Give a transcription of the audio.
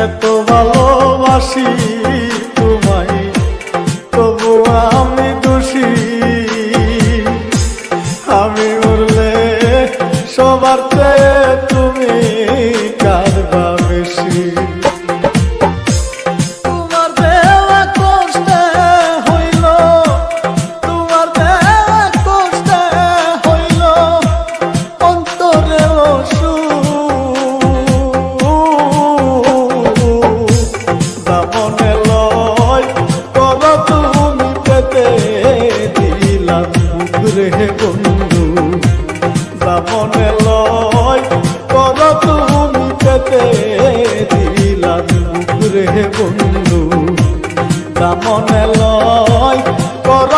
এত ভালোবাসি তোমায়, তবু আমি দোষী। আমি মরলে সবার চেয়ে তুমি কাঁদবা বেশি। তোমার দেওয়া কষ্টে হইল, তোমার দেওয়া কষ্টে হইল অন্তরে দামনে লয় কর তুমি পেতে দিলাম মুখরে বন্ধু। দামনে লয় কর তুমি পেতে দিলাম মুখরে বন্ধু। দামনে লয় কর